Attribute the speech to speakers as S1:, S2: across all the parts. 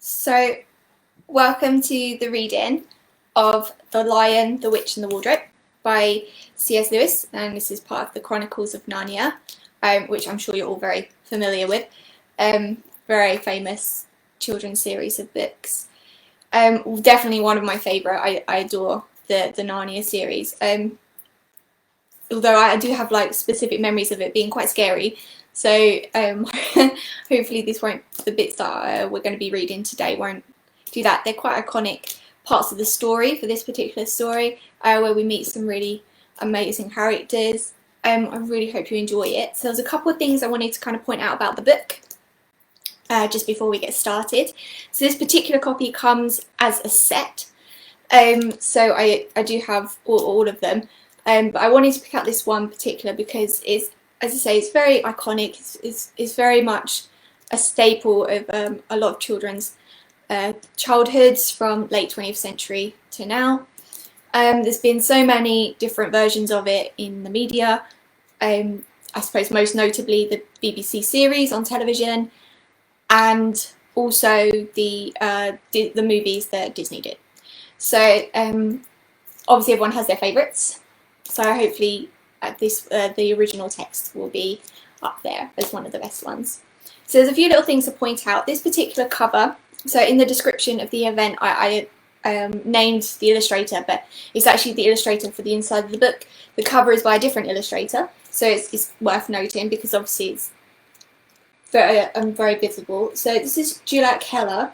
S1: So, welcome to the reading of The Lion, the Witch and the Wardrobe by C.S. Lewis, and this is part of the Chronicles of Narnia, which I'm sure you're all very familiar with. Very famous children's series of books. Definitely one of my favourite. I adore the Narnia series. Although I do have like specific memories of it being quite scary. So hopefully the bits that we're going to be reading today won't do that. They're quite iconic parts of the story for this particular story, where we meet some really amazing characters. I really hope you enjoy it. So there's a couple of things I wanted to kind of point out about the book just before we get started. So this particular copy comes as a set. So I do have all of them. But I wanted to pick out this one particular because it's, as I say, it's very iconic. It's very much a staple of a lot of children's childhoods from late 20th century to now. There's been so many different versions of it in the media. I suppose most notably the BBC series on television, and also the movies that Disney did. So obviously everyone has their favourites. So hopefully the original text will be up there as one of the best ones. So there's a few little things to point out. This particular cover, so in the description of the event I named the illustrator, but it's actually the illustrator for the inside of the book. The cover is by a different illustrator, so it's worth noting because obviously it's very visible. So this is Julek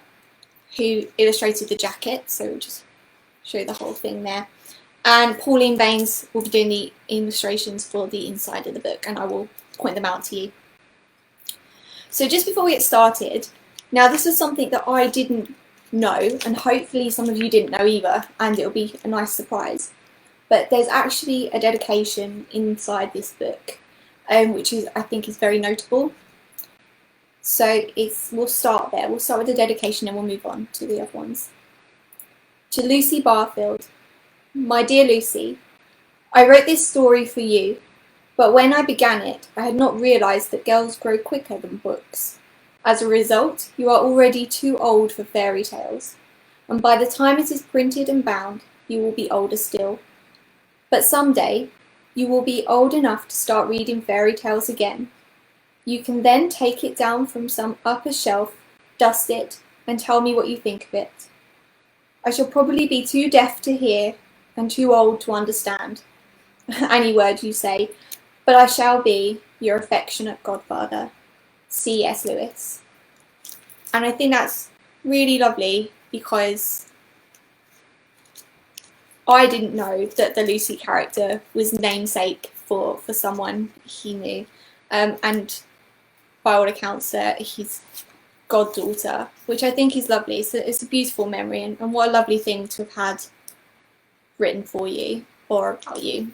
S1: who illustrated the jacket, so we'll just show you the whole thing there. And Pauline Baynes will be doing the illustrations for the inside of the book, and I will point them out to you. So just before we get started, now this is something that I didn't know, and hopefully some of you didn't know either, and it'll be a nice surprise. But there's actually a dedication inside this book, which I think is very notable. So we'll start there. We'll start with the dedication and we'll move on to the other ones. To Lucy Barfield. My dear Lucy, I wrote this story for you, but when I began it, I had not realised that girls grow quicker than books. As a result, you are already too old for fairy tales, and by the time it is printed and bound, you will be older still. But someday, you will be old enough to start reading fairy tales again. You can then take it down from some upper shelf, dust it, and tell me what you think of it. I shall probably be too deaf to hear and too old to understand any word you say, but I shall be your affectionate godfather, C.S. Lewis. And I think that's really lovely because I didn't know that the Lucy character was namesake for someone he knew, and by all accounts his goddaughter, which I think is lovely. So it's a beautiful memory, and what a lovely thing to have had written for you or about you.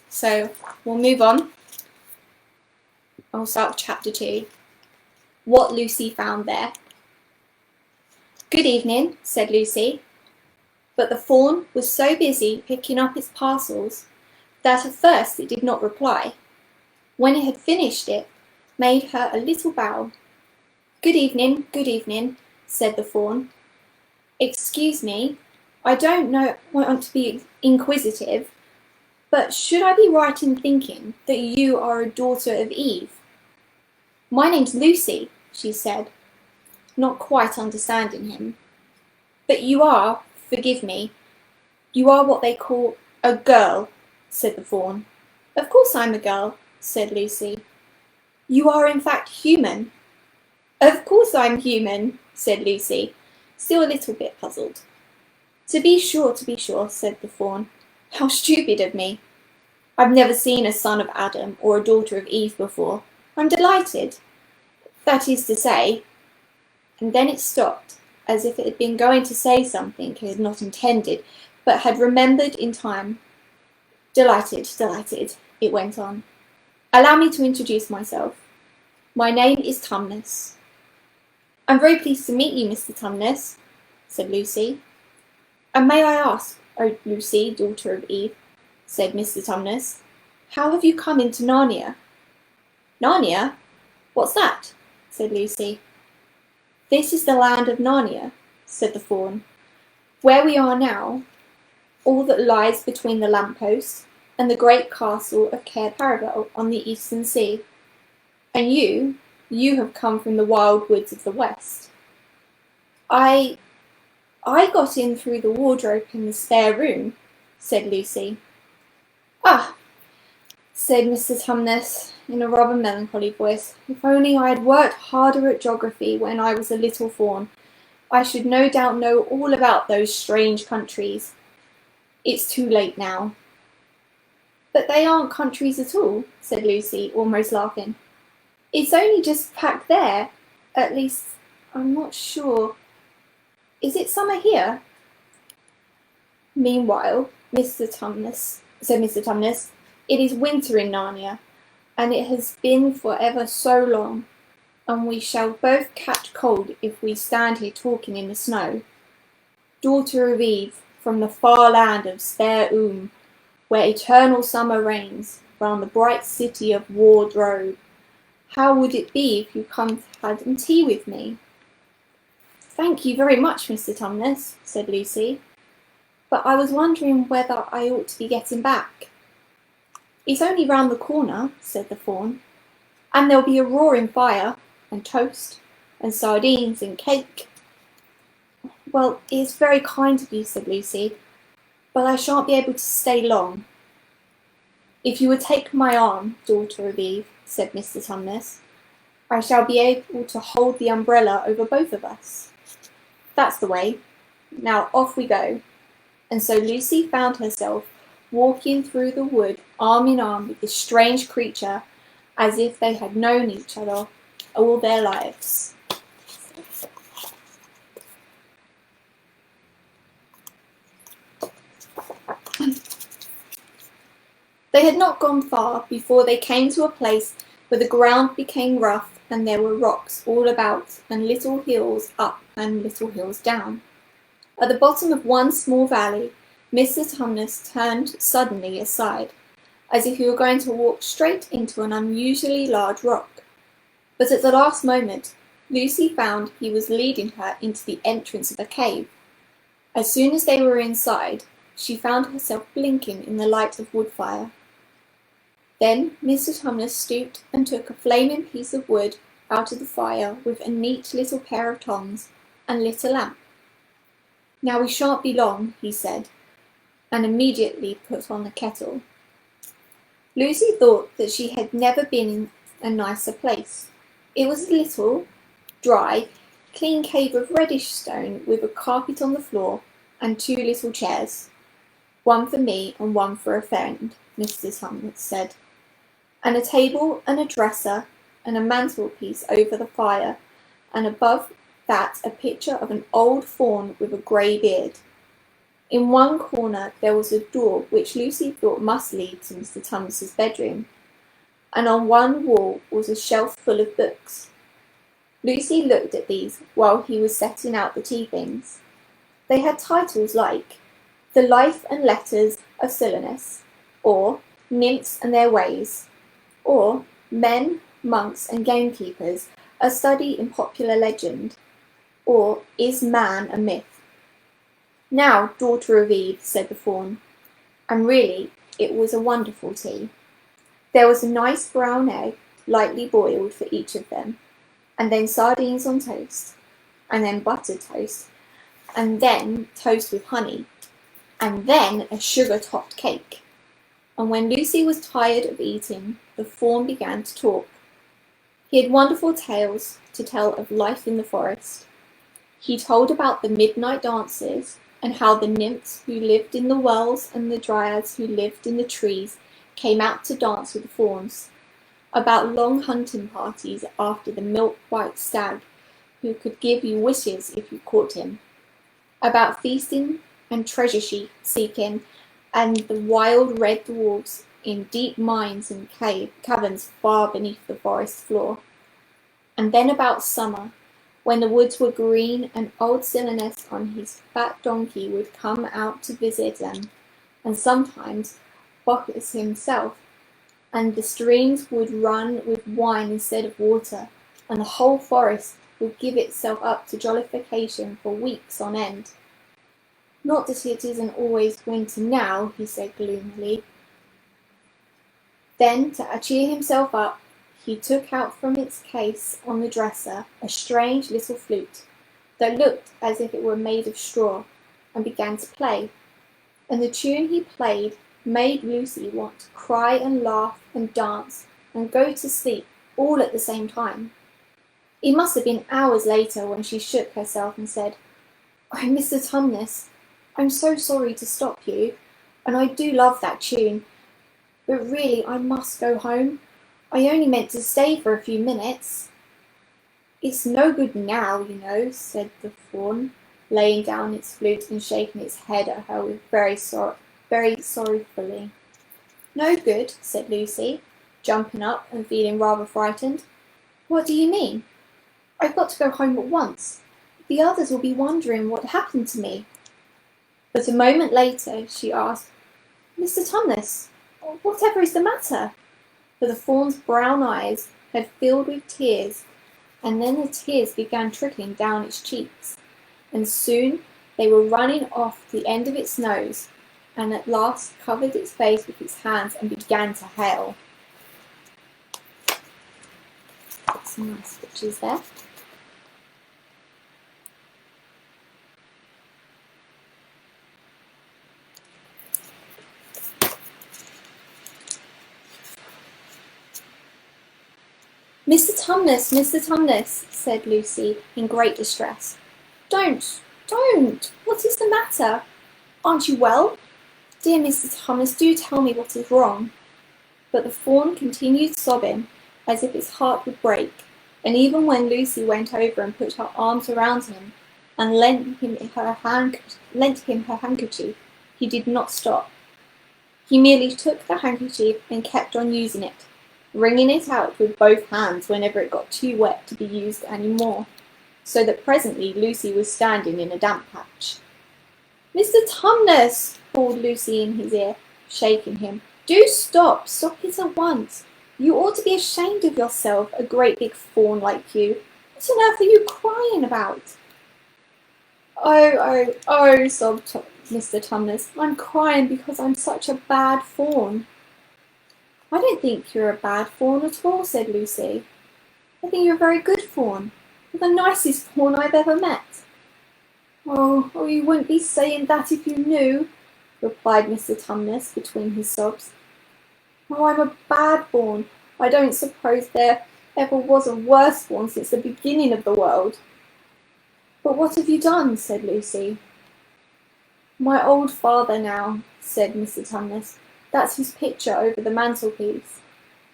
S1: So we'll move on. I'll start with chapter 2. What Lucy found there. Good evening, said Lucy, but the fawn was so busy picking up its parcels that at first it did not reply. When it had finished it, made her a little bow. Good evening, said the fawn. Excuse me, I don't want to be inquisitive, but should I be right in thinking that you are a daughter of Eve? My name's Lucy, she said, not quite understanding him. But you are, forgive me, you are what they call a girl, said the fawn. Of course I'm a girl, said Lucy. You are in fact human. Of course I'm human, said Lucy, still a little bit puzzled. To be sure, said the fawn. How stupid of me. I've never seen a son of Adam or a daughter of Eve before. I'm delighted. That is to say, and then it stopped, as if it had been going to say something it had not intended, but had remembered in time. Delighted, it went on. Allow me to introduce myself. My name is Tumnus. I'm very pleased to meet you, Mr. Tumnus, said Lucy. And may I ask, O Lucy, daughter of Eve, said Mr. Tumnus, how have you come into Narnia? Narnia? What's that? Said Lucy. "This is the land of Narnia," said the fawn. "Where we are now, all that lies between the lampposts and the great castle of Cair Paravel on the eastern sea. And you have come from the wild woods of the west." I got in through the wardrobe in the spare room," said Lucy. "Ah," said Mr. Tumnus in a rather melancholy voice, "if only I had worked harder at geography when I was a little fawn, I should no doubt know all about those strange countries. It's too late now." "But they aren't countries at all," said Lucy, almost laughing. "It's only just back there. At least, I'm not sure. Is it summer here?" "Meanwhile, said Mr. Tumnus, "it is winter in Narnia, and it has been for ever so long, and we shall both catch cold if we stand here talking in the snow. Daughter of Eve, from the far land of Spare where eternal summer reigns, round the bright city of Wardrobe, how would it be if you come to have tea with me?" "Thank you very much, Mr. Tumnus," said Lucy, "but I was wondering whether I ought to be getting back." "It's only round the corner," said the fawn, "and there'll be a roaring fire, and toast, and sardines, and cake." "Well, it's very kind of you," said Lucy, "but I shan't be able to stay long." "If you would take my arm, Daughter of Eve," said Mr. Tumnus, "I shall be able to hold the umbrella over both of us. That's the way. Now off we go." And so Lucy found herself walking through the wood arm in arm with this strange creature, as if they had known each other all their lives. They had not gone far before they came to a place where the ground became rough and there were rocks all about and little hills up and little hills down. At the bottom of one small valley, Mr. Tumnus turned suddenly aside, as if he were going to walk straight into an unusually large rock. But at the last moment, Lucy found he was leading her into the entrance of a cave. As soon as they were inside, she found herself blinking in the light of wood fire. Then Mr. Tumnus stooped and took a flaming piece of wood out of the fire with a neat little pair of tongs and lit a lamp. "Now we shan't be long," he said, and immediately put on the kettle. Lucy thought that she had never been in a nicer place. It was a little, dry, clean cave of reddish stone with a carpet on the floor and two little chairs. "One for me and one for a friend," Mr. Tumnus said, "and a table and a dresser and a mantelpiece over the fire, and above that a picture of an old fawn with a grey beard. In one corner there was a door which Lucy thought must lead to Mr. Tumnus's bedroom, and on one wall was a shelf full of books." Lucy looked at these while he was setting out the tea things. They had titles like "The Life and Letters of Silenus," or "Nymphs and Their Ways," or "Men, Monks and Gamekeepers, a Study in Popular Legend," or "Is Man a Myth?" "Now, Daughter of Eve," said the fawn, and really it was a wonderful tea. There was a nice brown egg, lightly boiled for each of them, and then sardines on toast, and then buttered toast, and then toast with honey, and then a sugar-topped cake. And when Lucy was tired of eating, the fawn began to talk. He had wonderful tales to tell of life in the forest. He told about the midnight dances, and how the nymphs who lived in the wells and the dryads who lived in the trees came out to dance with the fawns, about long hunting parties after the milk-white stag who could give you wishes if you caught him, about feasting and treasure-seeking, and the wild red dwarfs in deep mines and caverns far beneath the forest floor, and then about summer, when the woods were green and old Silenus on his fat donkey would come out to visit them, and sometimes Bacchus himself, and the streams would run with wine instead of water, and the whole forest will give itself up to jollification for weeks on end. Not that it isn't always winter now, he said gloomily. Then, to cheer himself up, he took out from its case on the dresser a strange little flute that looked as if it were made of straw, and began to play. And the tune he played made Lucy want to cry and laugh and dance and go to sleep all at the same time. It must have been hours later when she shook herself and said, "Oh, Mr. Tumnus, I'm so sorry to stop you, and I do love that tune, but really I must go home. I only meant to stay for a few minutes." "It's no good now, you know," said the fawn, laying down its flute and shaking its head at her with very sorrowfully. "No good," said Lucy, jumping up and feeling rather frightened. "What do you mean? I've got to go home at once. The others will be wondering what happened to me." But a moment later she asked, "Mr. Tumnus, whatever is the matter?" For the fawn's brown eyes had filled with tears, and then the tears began trickling down its cheeks, and soon they were running off the end of its nose, and at last covered its face with its hands and began to hail. Got some nice pictures there. Mr. Tumnus, said Lucy, in great distress. Don't! What is the matter? Aren't you well? Dear Mr. Tumnus, do tell me what is wrong." But the fawn continued sobbing as if its heart would break, and even when Lucy went over and put her arms around him and lent him her handkerchief, he did not stop. He merely took the handkerchief and kept on using it, wringing it out with both hands whenever it got too wet to be used any more, so that presently Lucy was standing in a damp patch. "Mr. Tumnus," called Lucy in his ear, shaking him, "do stop it at once. You ought to be ashamed of yourself, a great big fawn like you. What on earth are you crying about?" Oh, sobbed Mr. Tumnus. "I'm crying because I'm such a bad fawn." "I don't think you're a bad fawn at all," said Lucy. "I think you're a very good fawn. You're the nicest fawn I've ever met." Oh, you wouldn't be saying that if you knew," replied Mr. Tumnus between his sobs. "Oh, I'm a bad fawn. I don't suppose there ever was a worse fawn since the beginning of the world." "But what have you done?" said Lucy. "My old father now," said Mr. Tumnus. "That's his picture over the mantelpiece.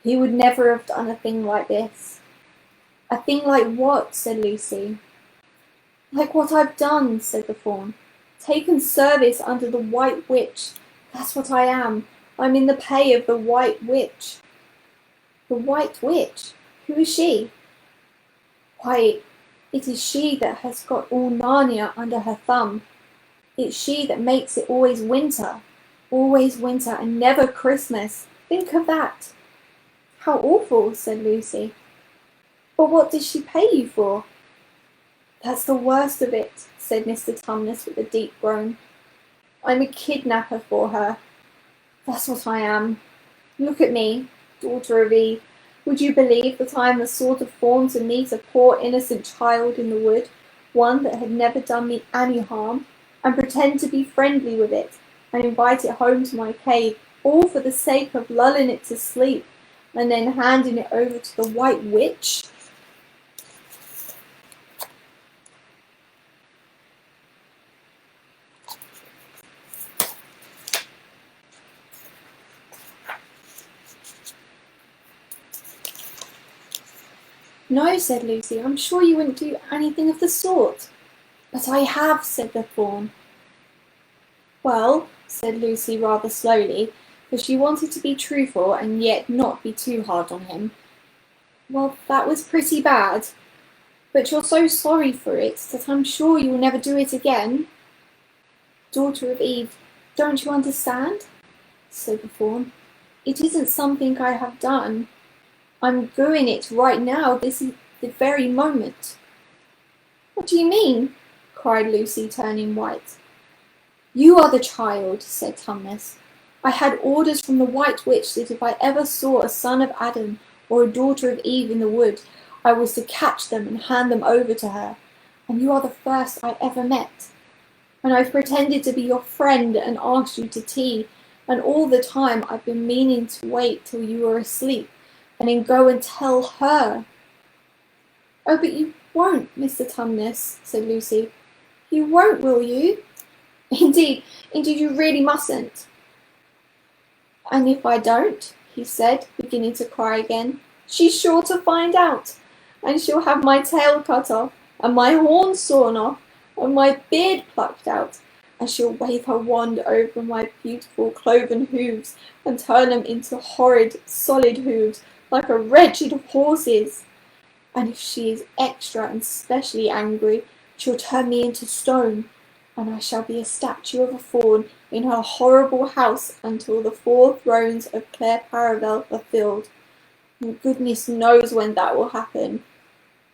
S1: He would never have done a thing like this." "A thing like what?" said Lucy. "Like what I've done," said the fawn. "Taken service under the White Witch. That's what I am. I'm in the pay of the White Witch." "The White Witch? Who is she?" "Why, it is she that has got all Narnia under her thumb. It's she that makes it always winter and never Christmas. Think of that." "How awful," said Lucy. "But what does she pay you for?" "That's the worst of it," said Mr. Tumnus with a deep groan. "I'm a kidnapper for her. That's what I am. Look at me, daughter of Eve. Would you believe that I am the sort of fawn to meet a poor innocent child in the wood, one that had never done me any harm, and pretend to be friendly with it, and invite it home to my cave, all for the sake of lulling it to sleep, and then handing it over to the White Witch?" "No," said Lucy, "I'm sure you wouldn't do anything of the sort." "But I have," said the fawn. "Well," said Lucy rather slowly, for she wanted to be truthful and yet not be too hard on him. "Well, that was pretty bad. But you're so sorry for it that I'm sure you will never do it again." "Daughter of Eve, don't you understand?" said the fawn. "It isn't something I have done. I'm doing it right now, this is the very moment." What do you mean? Cried Lucy, turning white. You are the child, said Tumnus. I had orders from the White Witch that if I ever saw a son of Adam or a daughter of Eve in the wood, I was to catch them and hand them over to her, and you are the first I ever met. And I've pretended to be your friend and asked you to tea, and all the time I've been meaning to wait till you were asleep, and then go and tell her. Oh, but you won't, Mr. Tumnus, said Lucy. You won't, will you? Indeed, you really mustn't. And if I don't, he said, beginning to cry again, she's sure to find out, and she'll have my tail cut off, and my horns sawn off, and my beard plucked out, and she'll wave her wand over my beautiful cloven hooves, and turn them into horrid, solid hooves, like a wretched horse's. And if she is extra and specially angry, she'll turn me into stone, and I shall be a statue of a faun in her horrible house until the 4 thrones of Claire Paravel are filled. And goodness knows when that will happen,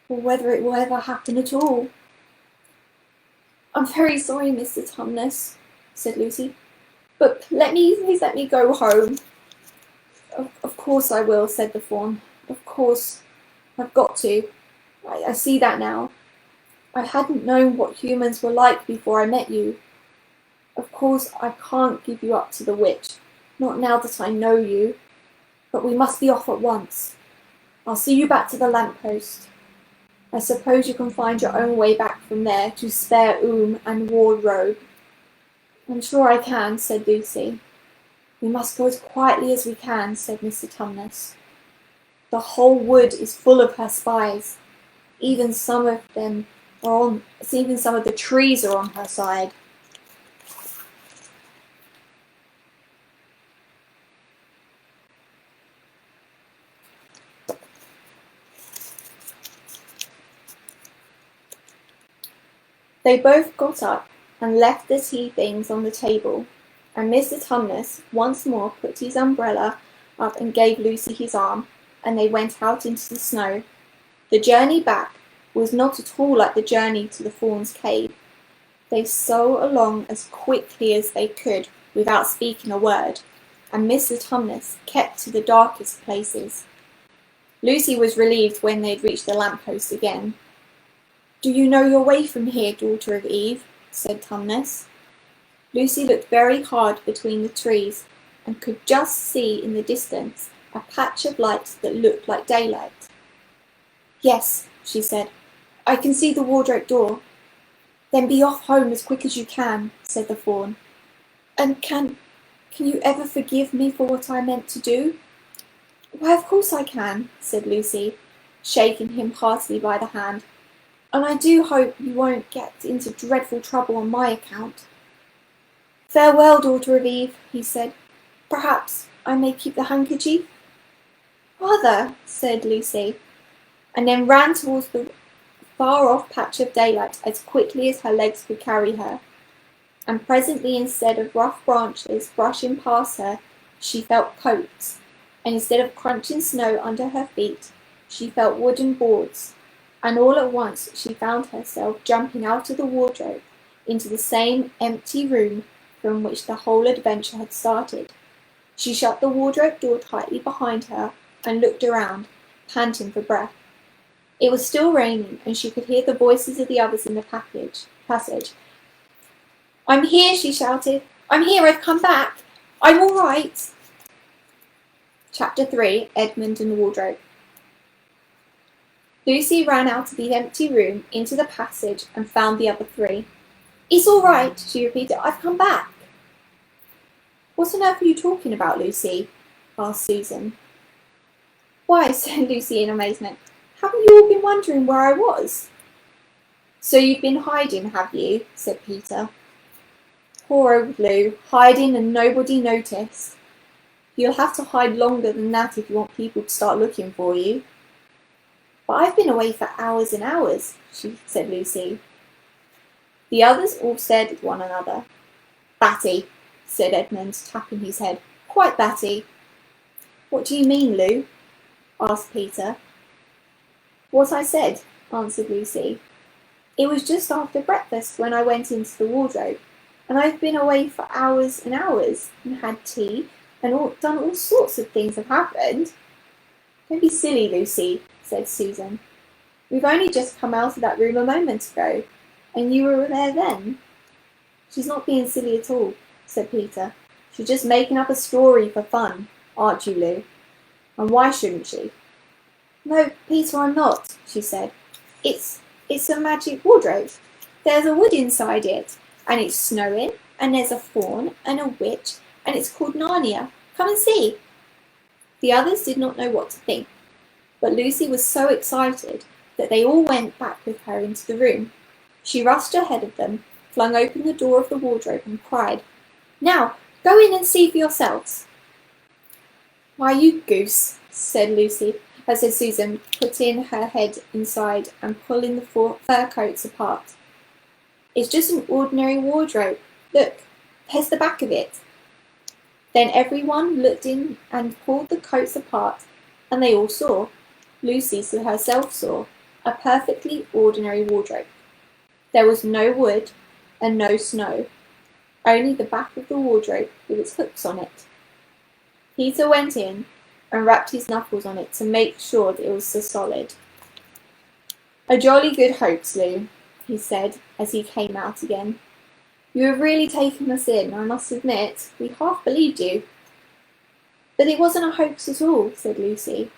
S1: or whether it will ever happen at all. I'm very sorry, Mr. Tumnus, said Lucy, but please let me go home. Of course I will, said the faun. Of course, I've got to. I see that now. I hadn't known what humans were like before I met you. Of course, I can't give you up to the witch, not now that I know you, but we must be off at once. I'll see you back to the lamppost. I suppose you can find your own way back from there to spare and wardrobe. I'm sure I can, said Lucy. We must go as quietly as we can, said Mr. Tumnus. The whole wood is full of her spies. Even some of the trees are on her side. They both got up and left the tea things on the table, and Mr. Tumnus once more put his umbrella up and gave Lucy his arm, and they went out into the snow. The journey back was not at all like the journey to the fawn's cave. They stole along as quickly as they could without speaking a word, and Mr. Tumnus kept to the darkest places. Lucy was relieved when they had reached the lamppost again. Do you know your way from here, daughter of Eve? Said Tumnus. Lucy looked very hard between the trees and could just see in the distance a patch of light that looked like daylight. Yes, she said, I can see the wardrobe door. Then be off home as quick as you can, said the fawn. And can you ever forgive me for what I meant to do? Why, of course I can, said Lucy, shaking him heartily by the hand. And I do hope you won't get into dreadful trouble on my account. Farewell, daughter of Eve, he said. Perhaps I may keep the handkerchief? Rather, said Lucy, and then ran towards the far-off patch of daylight as quickly as her legs could carry her. And presently, instead of rough branches brushing past her, she felt coats, and instead of crunching snow under her feet, she felt wooden boards, and all at once she found herself jumping out of the wardrobe into the same empty room from which the whole adventure had started. She shut the wardrobe door tightly behind her and looked around, panting for breath. It was still raining, and she could hear the voices of the others in the passage. I'm here, she shouted. I'm here, I've come back. I'm all right. Chapter 3, Edmund and the Wardrobe. Lucy ran out of the empty room into the passage and found the other 3. It's all right, she repeated. I've come back. What on earth are you talking about, Lucy? Asked Susan. Why, said Lucy in amazement, haven't you all been wondering where I was? So you've been hiding, have you? Said Peter. Poor old Lou, hiding and nobody noticed. You'll have to hide longer than that if you want people to start looking for you. But I've been away for hours and hours, said Lucy. The others all stared at one another. Batty, said Edmund, tapping his head. Quite batty. What do you mean, Lou? Asked Peter. What I said, answered Lucy. It was just after breakfast when I went into the wardrobe, and I've been away for hours and hours, and had tea, and done all sorts of things have happened." "Don't be silly, Lucy," said Susan. "We've only just come out of that room a moment ago, and you were there then." "She's not being silly at all," said Peter. "She's just making up a story for fun, aren't you, Lou? And why shouldn't she?" "No, Peter, I'm not," she said. It's a magic wardrobe. There's a wood inside it, and it's snowing, and there's a faun and a witch, and it's called Narnia. Come and see." The others did not know what to think, but Lucy was so excited that they all went back with her into the room. She rushed ahead of them, flung open the door of the wardrobe, and cried, "Now, go in and see for yourselves." "Why, you goose," said Susan, putting her head inside and pulling the fur coats apart. "It's just an ordinary wardrobe. Look, there's the back of it." Then everyone looked in and pulled the coats apart, and they all saw, Lucy herself saw, a perfectly ordinary wardrobe. There was no wood and no snow, only the back of the wardrobe with its hooks on it. Peter went in and rapped his knuckles on it to make sure that it was solid. "A jolly good hoax, Lou," he said as he came out again. "You have really taken us in, I must admit. We half believed you." "But it wasn't a hoax at all," said Lucy.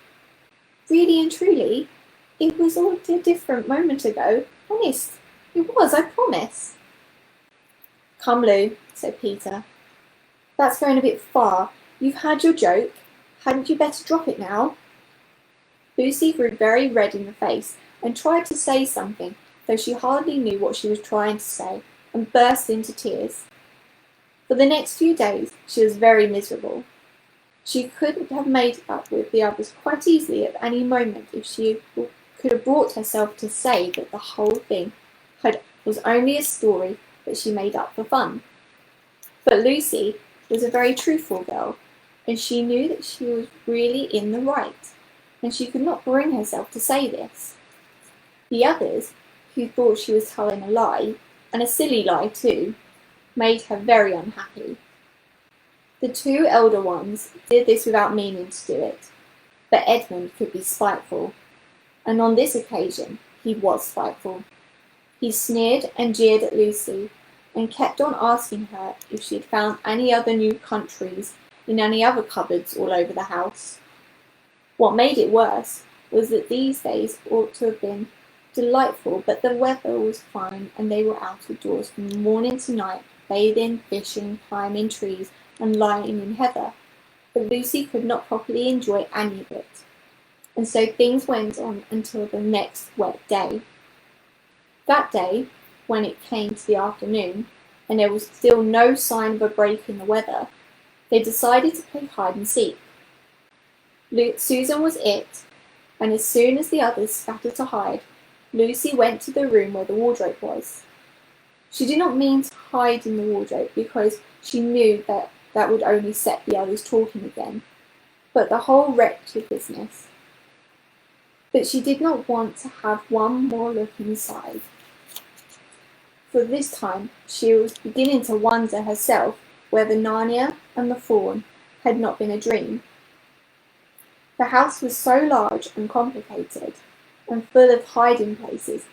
S1: "Really and truly, it was all a different moment ago. Honest, it was, I promise." "Come, Lou," said Peter. "That's going a bit far. You've had your joke. Hadn't you better drop it now?" Lucy grew very red in the face and tried to say something, though she hardly knew what she was trying to say, and burst into tears. For the next few days she was very miserable. She could have made up with the others quite easily at any moment if she could have brought herself to say that the whole thing was only a story that she made up for fun. But Lucy was a very truthful girl, and she knew that she was really in the right, and she could not bring herself to say this. The others, who thought she was telling a lie, and a silly lie too, made her very unhappy. The two elder ones did this without meaning to do it, but Edmund could be spiteful, and on this occasion he was spiteful. He sneered and jeered at Lucy, and kept on asking her if she had found any other new countries in any other cupboards all over the house. What made it worse was that these days ought to have been delightful, but the weather was fine, and they were out of doors from morning to night, bathing, fishing, climbing trees, and lying in heather. But Lucy could not properly enjoy any of it, and so things went on until the next wet day. That day, when it came to the afternoon, and there was still no sign of a break in the weather, they decided to play hide and seek. Susan was it, and as soon as the others scattered to hide, Lucy went to the room where the wardrobe was. She did not mean to hide in the wardrobe because she knew that would only set the others talking again, but the whole wretched business. But she did not want to have one more look inside. For this time she was beginning to wonder herself whether Narnia and the faun had not been a dream. The house was so large and complicated, and full of hiding places,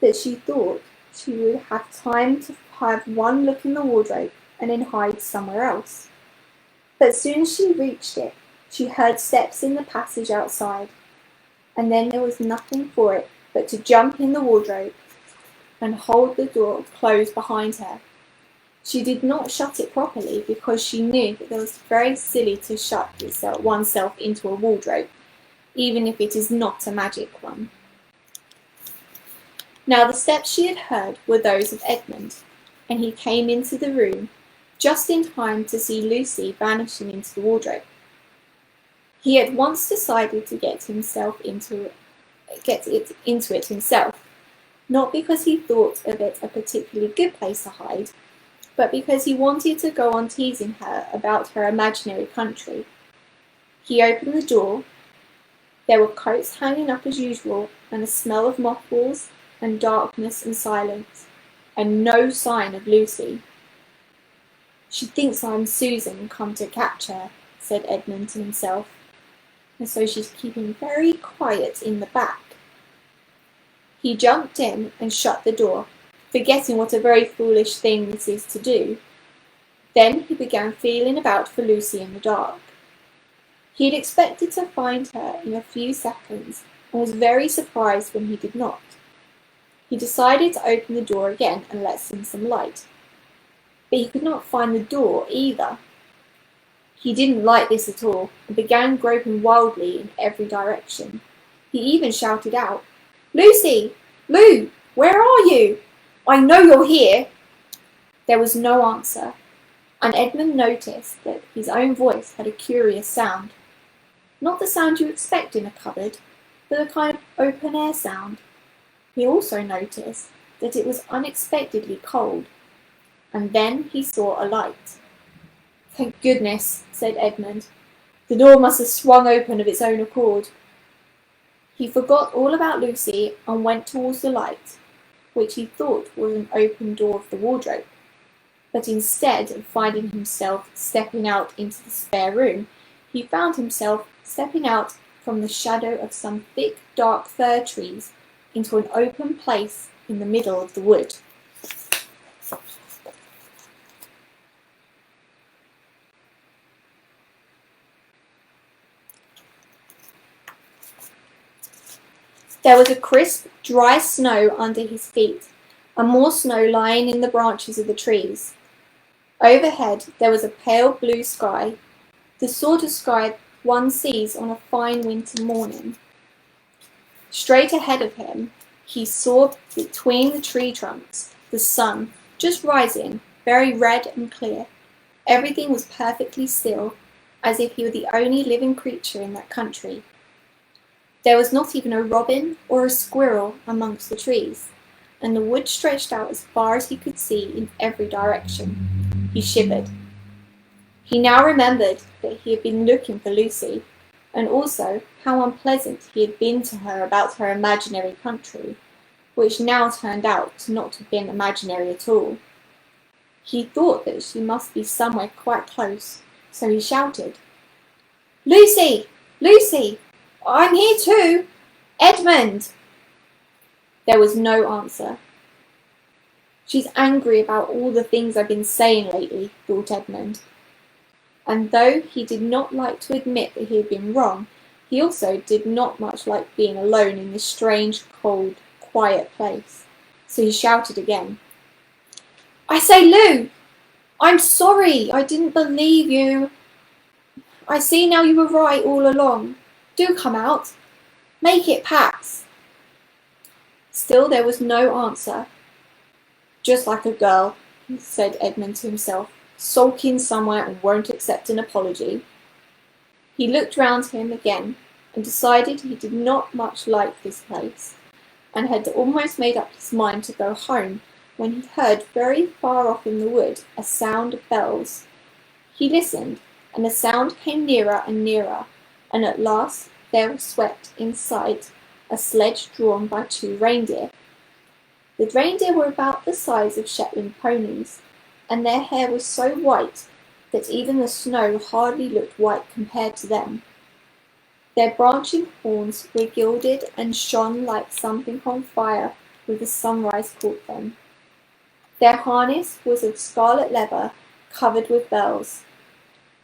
S1: that she thought she would have time to have one look in the wardrobe and then hide somewhere else. But as soon as she reached it, she heard steps in the passage outside, and then there was nothing for it but to jump in the wardrobe and hold the door closed behind her. She did not shut it properly because she knew that it was very silly to shut oneself into a wardrobe, even if it is not a magic one. Now the steps she had heard were those of Edmund, and he came into the room just in time to see Lucy vanishing into the wardrobe. He at once decided to get it into it himself, not because he thought of it a particularly good place to hide, but because he wanted to go on teasing her about her imaginary country. He opened the door. There were coats hanging up as usual, and a smell of mothballs and darkness and silence, and no sign of Lucy. "She thinks I'm Susan come to catch her," said Edmund to himself, "and so she's keeping very quiet in the back." He jumped in and shut the door, forgetting what a very foolish thing this is to do. Then he began feeling about for Lucy in the dark. He had expected to find her in a few seconds and was very surprised when he did not. He decided to open the door again and let in some light. But he could not find the door either. He didn't like this at all and began groping wildly in every direction. He even shouted out, "Lucy! Lou! Where are you? I know you're here!" There was no answer, and Edmund noticed that his own voice had a curious sound. Not the sound you expect in a cupboard, but a kind of open-air sound. He also noticed that it was unexpectedly cold, and then he saw a light. "Thank goodness," said Edmund. "The door must have swung open of its own accord." He forgot all about Lucy and went towards the light, which he thought was an open door of the wardrobe. But instead of finding himself stepping out into the spare room, he found himself stepping out from the shadow of some thick, dark fir trees into an open place in the middle of the wood. There was a crisp, dry snow under his feet, and more snow lying in the branches of the trees. Overhead there was a pale blue sky, the sort of sky one sees on a fine winter morning. Straight ahead of him, he saw between the tree trunks the sun, just rising, very red and clear. Everything was perfectly still, as if he were the only living creature in that country. There was not even a robin or a squirrel amongst the trees, and the wood stretched out as far as he could see in every direction. He shivered. He now remembered that he had been looking for Lucy, and also how unpleasant he had been to her about her imaginary country, which now turned out to not have been imaginary at all. He thought that she must be somewhere quite close, so he shouted, "Lucy! Lucy! I'm here too! Edmund!" There was no answer. "She's angry about all the things I've been saying lately," thought Edmund. And though he did not like to admit that he had been wrong, he also did not much like being alone in this strange, cold, quiet place. So he shouted again, "I say, Lou! I'm sorry, I didn't believe you. I see now you were right all along. Do come out. Make it Pax." Still there was no answer. "Just like a girl," said Edmund to himself, "sulking somewhere and won't accept an apology." He looked round him again and decided he did not much like this place, and had almost made up his mind to go home when he heard very far off in the wood a sound of bells. He listened, and the sound came nearer and nearer, and at last there was swept in sight a sledge drawn by 2 reindeer. The reindeer were about the size of Shetland ponies, and their hair was so white that even the snow hardly looked white compared to them. Their branching horns were gilded and shone like something on fire with the sunrise caught them. Their harness was of scarlet leather covered with bells.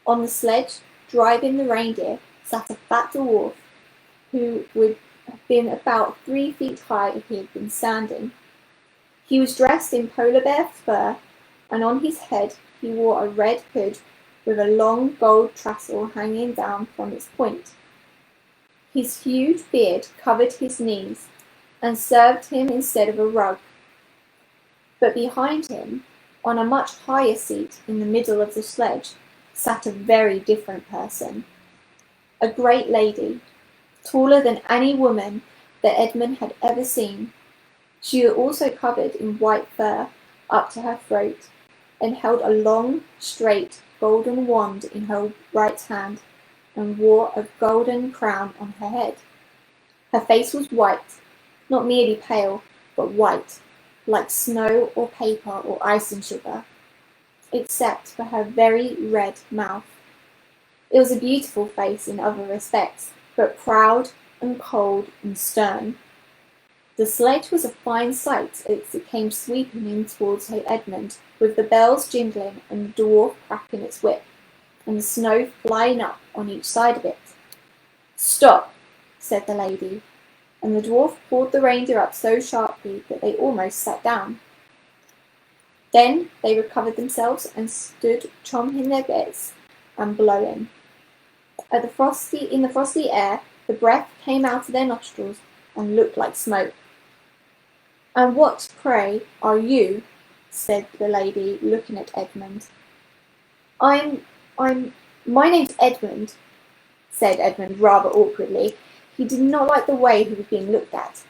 S1: On the sledge, driving the reindeer, sat a fat dwarf who would have been about 3 feet high if he had been standing. He was dressed in polar bear fur, and on his head he wore a red hood with a long gold tassel hanging down from its point. His huge beard covered his knees and served him instead of a rug. But behind him, on a much higher seat in the middle of the sledge, sat a very different person. A great lady, taller than any woman that Edmund had ever seen. She was also covered in white fur up to her throat, and held a long, straight, golden wand in her right hand, and wore a golden crown on her head. Her face was white, not merely pale, but white, like snow or paper or icing sugar, except for her very red mouth. It was a beautiful face in other respects, but proud and cold and stern. The sledge was a fine sight as it came sweeping in towards Edmund, with the bells jingling and the dwarf cracking its whip, and the snow flying up on each side of it. "Stop," said the lady, and the dwarf pulled the reindeer up so sharply that they almost sat down. Then they recovered themselves and stood chomping their bits and blowing. In the frosty air, the breath came out of their nostrils and looked like smoke. "And what, pray, are you?" said the lady, looking at Edmund. My name's Edmund," said Edmund rather awkwardly. He did not like the way he was being looked at.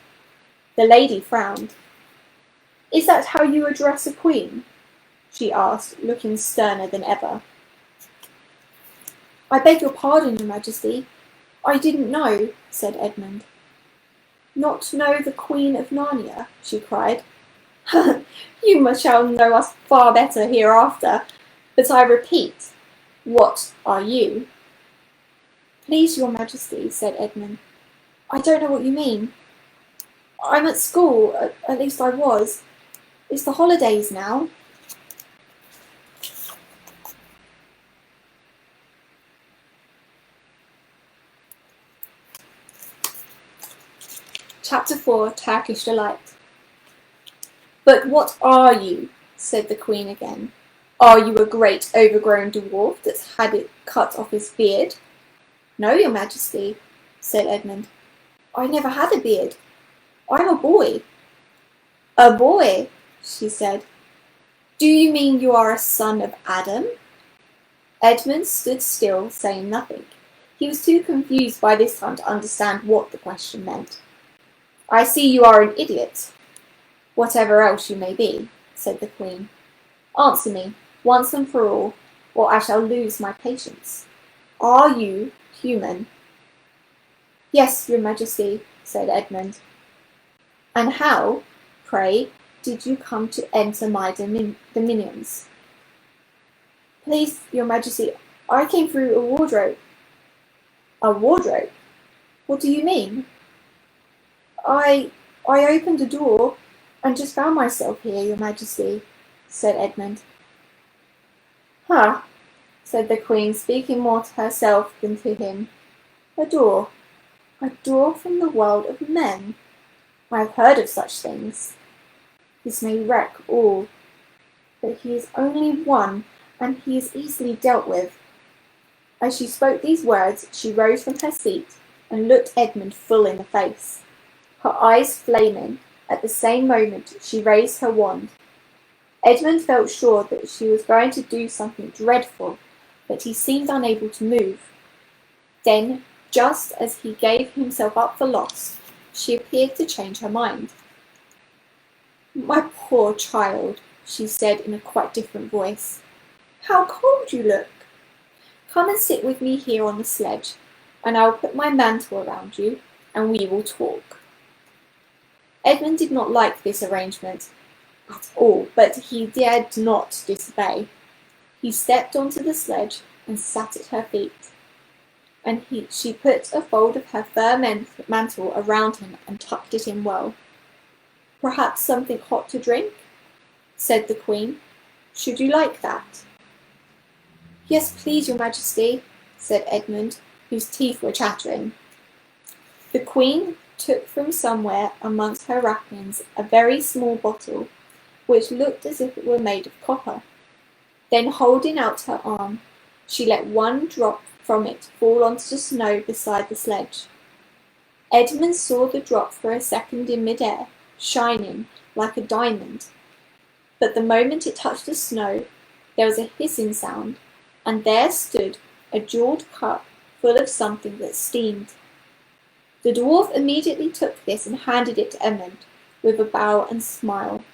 S1: The lady frowned. "Is that how you address a queen?" she asked, looking sterner than ever. "I beg your pardon, Your Majesty. I didn't know," said Edmund. "Not know the Queen of Narnia?" she cried. "You shall know us far better hereafter. But I repeat, what are you?" "Please, Your Majesty," said Edmund, "I don't know what you mean. I'm at school, at least I was. It's the holidays now." Chapter 4, Turkish Delight. "But what are you?" said the Queen again. "Are you a great overgrown dwarf that's had it cut off his beard?" "No, Your Majesty," said Edmund. "I never had a beard. I'm a boy." "A boy," she said. "Do you mean you are a son of Adam?" Edmund stood still, saying nothing. He was too confused by this time to understand what the question meant. "I see you are an idiot, whatever else you may be," said the Queen. "Answer me, once and for all, or I shall lose my patience. Are you human?" "Yes, Your Majesty," said Edmund. "And how, pray, did you come to enter my dominions?" "Please, Your Majesty, I came through a wardrobe." "A wardrobe? What do you mean?" I opened a door and just found myself here, Your Majesty," said Edmund. "Huh," said the Queen, speaking more to herself than to him. A door from the world of men. I have heard of such things. This may wreck all, but he is only one, and he is easily dealt with." As she spoke these words, she rose from her seat and looked Edmund full in the face, her eyes flaming. At the same moment she raised her wand. Edmund felt sure that she was going to do something dreadful, but he seemed unable to move. Then, just as he gave himself up for lost, she appeared to change her mind. "My poor child," she said in a quite different voice. "How cold you look! Come and sit with me here on the sledge, and I will put my mantle around you, and we will talk." Edmund did not like this arrangement at all, but he dared not disobey. He stepped onto the sledge and sat at her feet, and she put a fold of her fur mantle around him and tucked it in well. "Perhaps something hot to drink?" said the Queen. "Should you like that?" "Yes, please, Your Majesty," said Edmund, whose teeth were chattering. The Queen took from somewhere amongst her wrappings a very small bottle, which looked as if it were made of copper. Then, holding out her arm, she let one drop from it fall onto the snow beside the sledge. Edmund saw the drop for a second in mid-air, shining like a diamond. But the moment it touched the snow, there was a hissing sound, and there stood a jewelled cup full of something that steamed. The dwarf immediately took this and handed it to Edmund, with a bow and smile.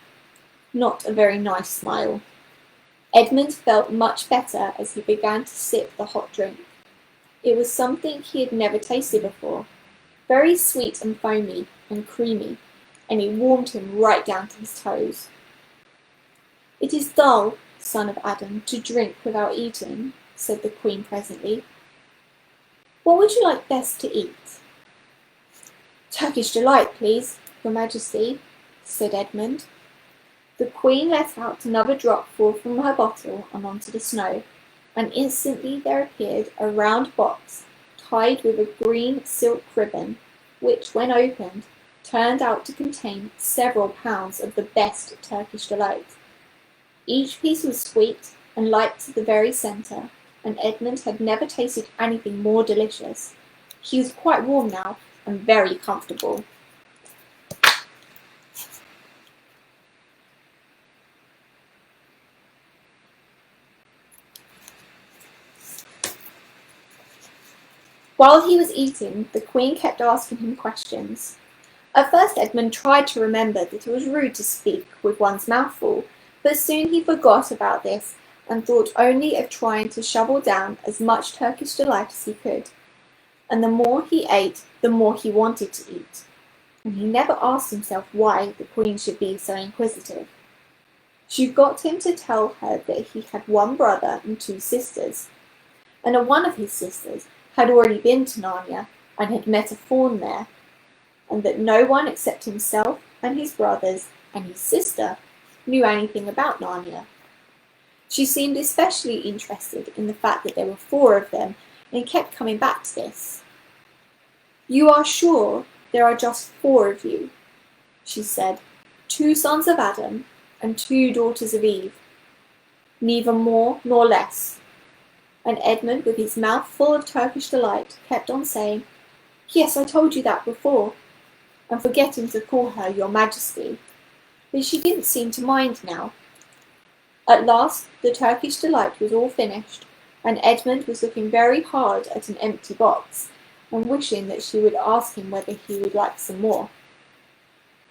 S1: Not a very nice smile. Edmund felt much better as he began to sip the hot drink. It was something he had never tasted before, very sweet and foamy and creamy, and it warmed him right down to his toes. "It is dull, son of Adam, to drink without eating," said the Queen presently. "What would you like best to eat?" "Turkish delight, please, your Majesty," said Edmund. The Queen let out another dropful from her bottle and onto the snow, and instantly there appeared a round box tied with a green silk ribbon, which, when opened, turned out to contain several pounds of the best Turkish delight. Each piece was sweet and light to the very centre, and Edmund had never tasted anything more delicious. He was quite warm now and very comfortable. While he was eating, the Queen kept asking him questions. At first Edmund tried to remember that it was rude to speak with one's mouth full, but soon he forgot about this and thought only of trying to shovel down as much Turkish delight as he could. And the more he ate, the more he wanted to eat. And he never asked himself why the Queen should be so inquisitive. She got him to tell her that he had one brother and two sisters, and that one of his sisters had already been to Narnia and had met a faun there, and that no one except himself and his brothers and his sister knew anything about Narnia. She seemed especially interested in the fact that there were 4 of them and kept coming back to this. "You are sure there are just 4 of you?" she said. "2 sons of Adam and 2 daughters of Eve. Neither more nor less." And Edmund, with his mouth full of Turkish delight, kept on saying, "Yes, I told you that before," and forgetting to call her Your Majesty. But she didn't seem to mind now. At last the Turkish delight was all finished, and Edmund was looking very hard at an empty box, and wishing that she would ask him whether he would like some more.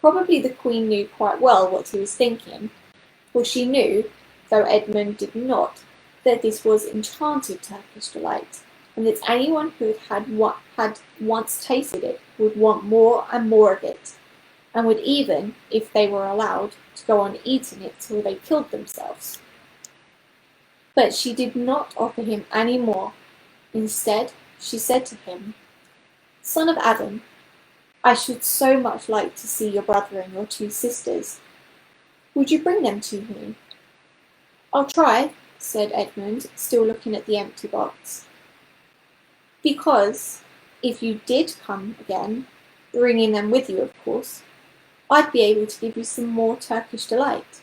S1: Probably the Queen knew quite well what he was thinking, for she knew, though Edmund did not, that this was enchanted Turkish delight, and that anyone who had once tasted it would want more and more of it, and would even, if they were allowed, to go on eating it till they killed themselves. But she did not offer him any more. Instead, she said to him, "Son of Adam, I should so much like to see your brother and your 2 sisters. Would you bring them to me?" "I'll try," said Edmund, still looking at the empty box. "Because, if you did come again, bringing them with you, of course, I'd be able to give you some more Turkish delight.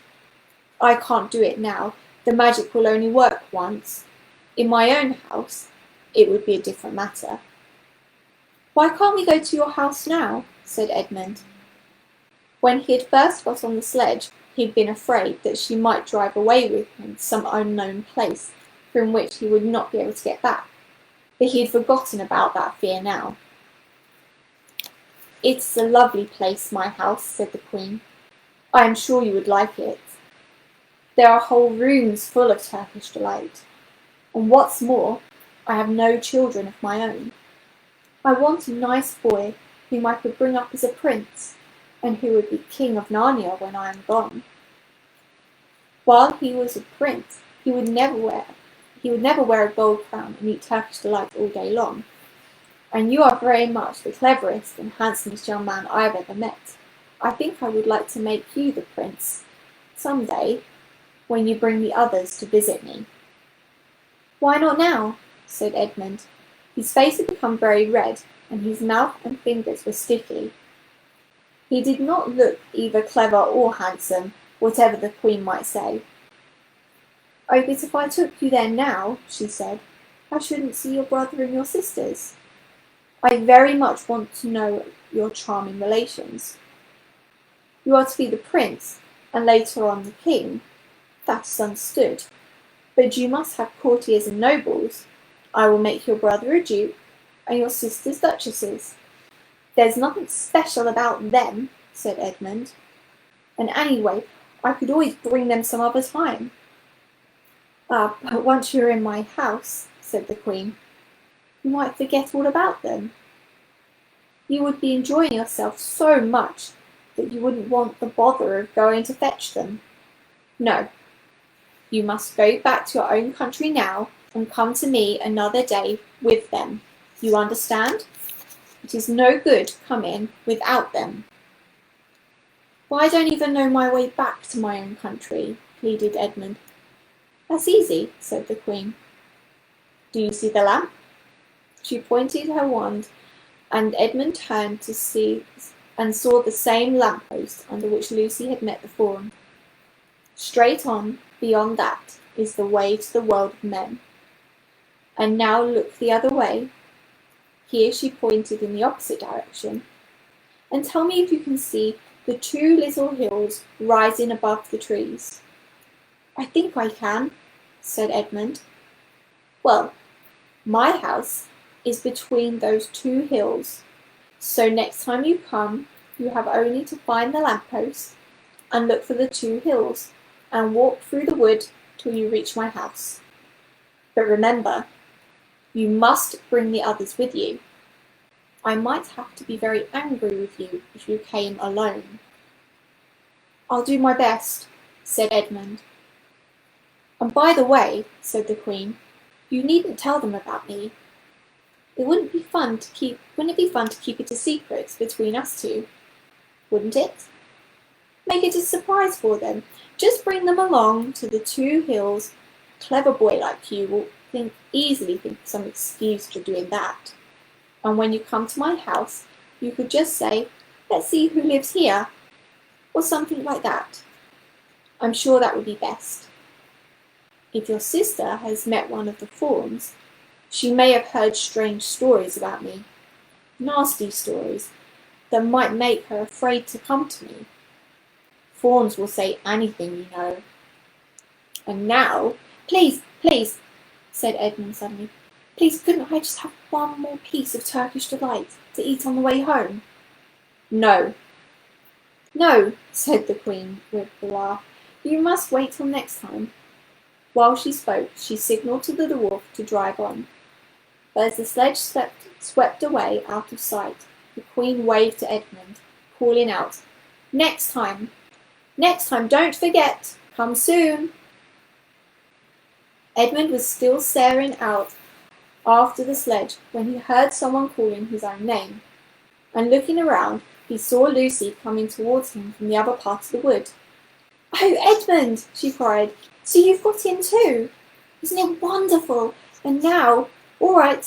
S1: I can't do it now. The magic will only work once. In my own house, it would be a different matter." "Why can't we go to your house now?" said Edmund. When he had first got on the sledge, he'd been afraid that she might drive away with him to some unknown place from which he would not be able to get back, but he had forgotten about that fear now. "It's a lovely place, my house," said the Queen. "I am sure you would like it. There are whole rooms full of Turkish delight, and what's more, I have no children of my own. I want a nice boy whom I could bring up as a prince, and who would be king of Narnia when I am gone. While he was a prince, he would never wear a gold crown and eat Turkish delight all day long. And you are very much the cleverest and handsomest young man I have ever met. I think I would like to make you the prince some day, when you bring the others to visit me." "Why not now?" said Edmund. His face had become very red, and his mouth and fingers were sticky. He did not look either clever or handsome, whatever the Queen might say. "Oh, but if I took you there now," she said, "I shouldn't see your brother and your sisters. I very much want to know your charming relations. You are to be the prince, and later on the king. That is understood. But you must have courtiers and nobles. I will make your brother a duke, and your sisters duchesses." "There's nothing special about them," said Edmund. "And anyway, I could always bring them some other time." "Ah, but once you're in my house," said the Queen, "you might forget all about them. You would be enjoying yourself so much that you wouldn't want the bother of going to fetch them. No, you must go back to your own country now and come to me another day with them. You understand? It is no good coming without them." "But I don't even know my way back to my own country," pleaded Edmund. "That's easy," said the Queen. "Do you see the lamp?" She pointed her wand, and Edmund turned to see and saw the same lamppost under which Lucy had met the fawn. "Straight on, beyond that, is the way to the world of men. And now look the other way." Here she pointed in the opposite direction. "And tell me if you can see the two little hills rising above the trees." "I think I can," said Edmund. "Well, my house is between those two hills, so next time you come, you have only to find the lamppost and look for the two hills and walk through the wood till you reach my house. But remember, you must bring the others with you. I might have to be very angry with you if you came alone." "I'll do my best," said Edmund. "And by the way," said the Queen, "you needn't tell them about me. Wouldn't it be fun to keep it a secret between us two? Wouldn't it? Make it a surprise for them. Just bring them along to the two hills. A clever boy like you will easily think of some excuse for doing that. And when you come to my house, you could just say, 'Let's see who lives here,' or something like that. I'm sure that would be best. If your sister has met one of the fawns, she may have heard strange stories about me, nasty stories that might make her afraid to come to me. Fawns will say anything, you know. And now, please, said Edmund suddenly, please couldn't I just have one more piece of Turkish delight to eat on the way home?" "No, said the Queen with a laugh. "You must wait till next time." While she spoke, she signalled to the dwarf to drive on. But as the sledge swept away out of sight, the Queen waved to Edmund, calling out, Next time, don't forget! Come soon!" Edmund was still staring out after the sledge when he heard someone calling his own name, and looking around, he saw Lucy coming towards him from the other part of the wood. "Oh, Edmund!" she cried. "So you've got in too? Isn't it wonderful? And now, all right,"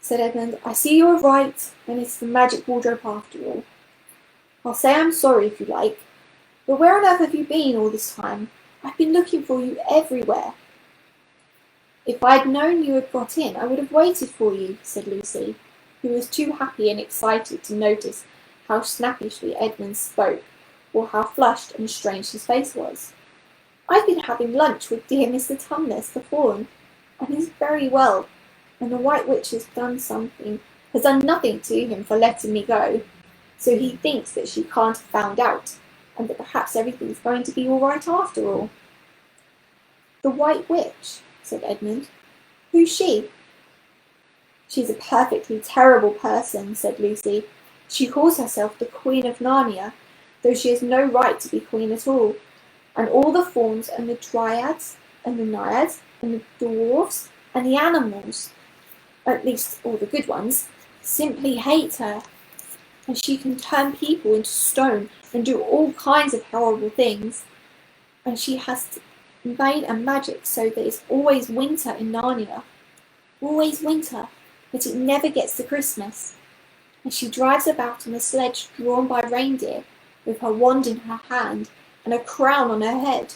S1: said Edmund. "I see you're right, and it's the magic wardrobe after all. I'll say I'm sorry if you like. But where on earth have you been all this time? I've been looking for you everywhere." "If I'd known you had got in, I would have waited for you," said Lucy, who was too happy and excited to notice how snappishly Edmund spoke, or how flushed and strange his face was. "I've been having lunch with dear Mr. Tumnus, the fawn, and he's very well, and the White Witch has done nothing to him for letting me go, so he thinks that she can't have found out, and that perhaps everything's going to be all right after all." "The White Witch?" said Edmund. "Who's she?" "She's a perfectly terrible person," said Lucy. "She calls herself the Queen of Narnia, though she has no right to be queen at all. And all the fauns and the dryads and the naiads and the dwarfs and the animals, at least all the good ones, simply hate her. And she can turn people into stone and do all kinds of horrible things. And she has made a magic so that it's always winter in Narnia. Always winter, but it never gets to Christmas. And she drives about on a sledge drawn by reindeer, with her wand in her hand and a crown on her head."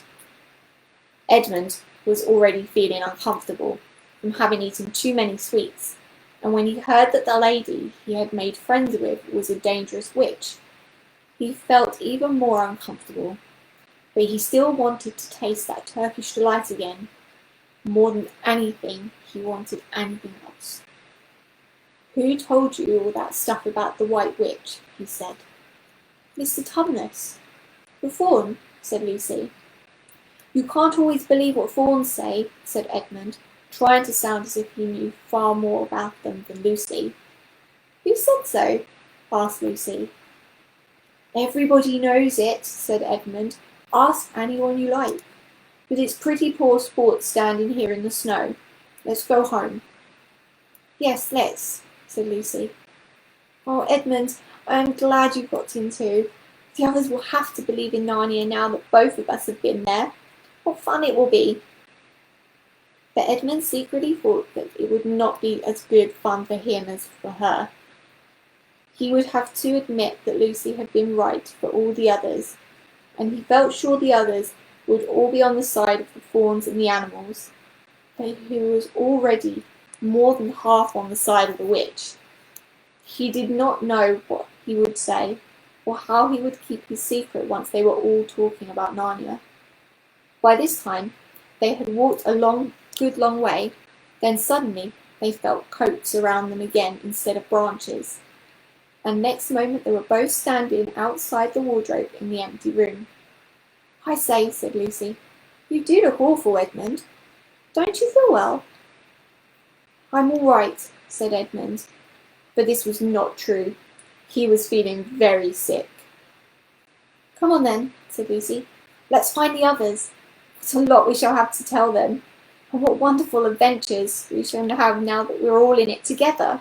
S1: Edmund was already feeling uncomfortable from having eaten too many sweets, and when he heard that the lady he had made friends with was a dangerous witch, he felt even more uncomfortable. But he still wanted to taste that Turkish delight again. More than anything, he wanted anything else. "Who told you all that stuff about the White Witch?" he said. "Mr. Tumnus." "The fawn?" said Lucy. "You can't always believe what fawns say," said Edmund, trying to sound as if he knew far more about them than Lucy. "Who said so?" asked Lucy. Everybody knows it, said Edmund. Ask anyone you like. But it's pretty poor sport standing here in the snow. Let's go home. Yes, let's, said Lucy. Oh, Edmund, I am glad you got in too. The others will have to believe in Narnia now that both of us have been there. What fun it will be. But Edmund secretly thought that it would not be as good fun for him as for her. He would have to admit that Lucy had been right for all the others, and he felt sure the others would all be on the side of the fawns and the animals, but he was already more than half on the side of the witch. He did not know what he would say, or how he would keep his secret once they were all talking about Narnia. By this time, they had walked a good long way, then suddenly they felt coats around them again instead of branches, and next moment they were both standing outside the wardrobe in the empty room. I say, said Lucy, you do look awful, Edmund. Don't you feel well? I'm all right, said Edmund, but this was not true. He was feeling very sick. Come on then, said Lucy. Let's find the others. What a lot we shall have to tell them, and what wonderful adventures we shall have now that we're all in it together.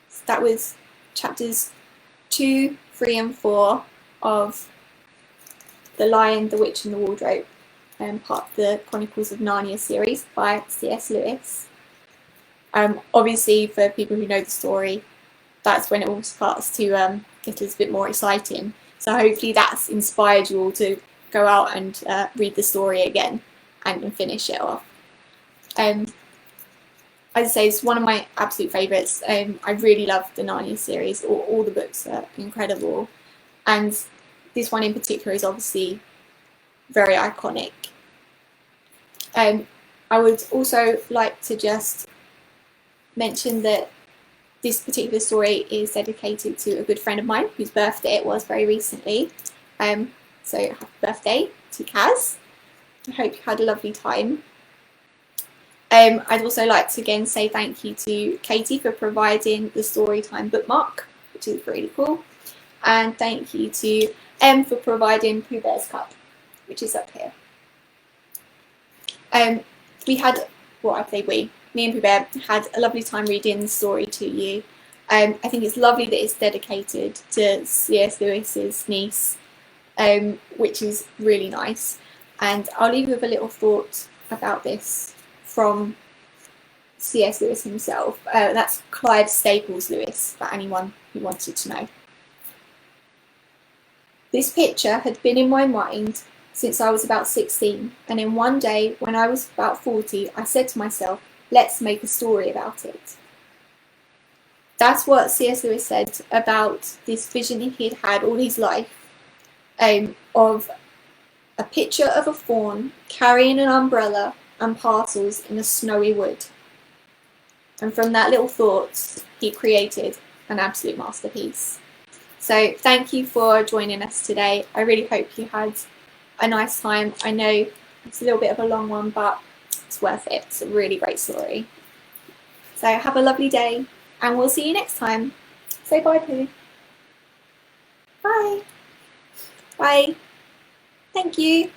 S1: So that was chapters 2, 3 and 4 of The Lion, the Witch and the Wardrobe, part of the Chronicles of Narnia series by C.S. Lewis. Obviously, for people who know the story, that's when it all starts to get a little bit more exciting. So hopefully that's inspired you all to go out and read the story again and finish it off. As I say, it's one of my absolute favourites. I really love the Narnia series. All the books are incredible. And this one in particular is obviously very iconic. I would also like to just mention that this particular story is dedicated to a good friend of mine whose birthday it was very recently. So happy birthday to Kaz. I hope you had a lovely time. I'd also like to again say thank you to Katie for providing the Storytime bookmark, which is really cool. And thank you to Em for providing Pooh Bear's cup, which is up here. Me and Pooh Bear had a lovely time reading the story to you. I think it's lovely that it's dedicated to C.S. Lewis's niece, which is really nice. And I'll leave you with a little thought about this from C.S. Lewis himself. That's Clive Staples Lewis, for anyone who wanted to know. This picture had been in my mind since I was about 16, and in one day, when I was about 40, I said to myself, let's make a story about it. That's what C.S. Lewis said about this vision he had had all his life, of a picture of a fawn carrying an umbrella and parcels in a snowy wood. And from that little thought, he created an absolute masterpiece. So thank you for joining us today. I really hope you had a nice time. I know it's a little bit of a long one, but it's worth it. It's a really great story. So have a lovely day, and we'll see you next time. Say bye, Pooh. Bye. Bye. Thank you.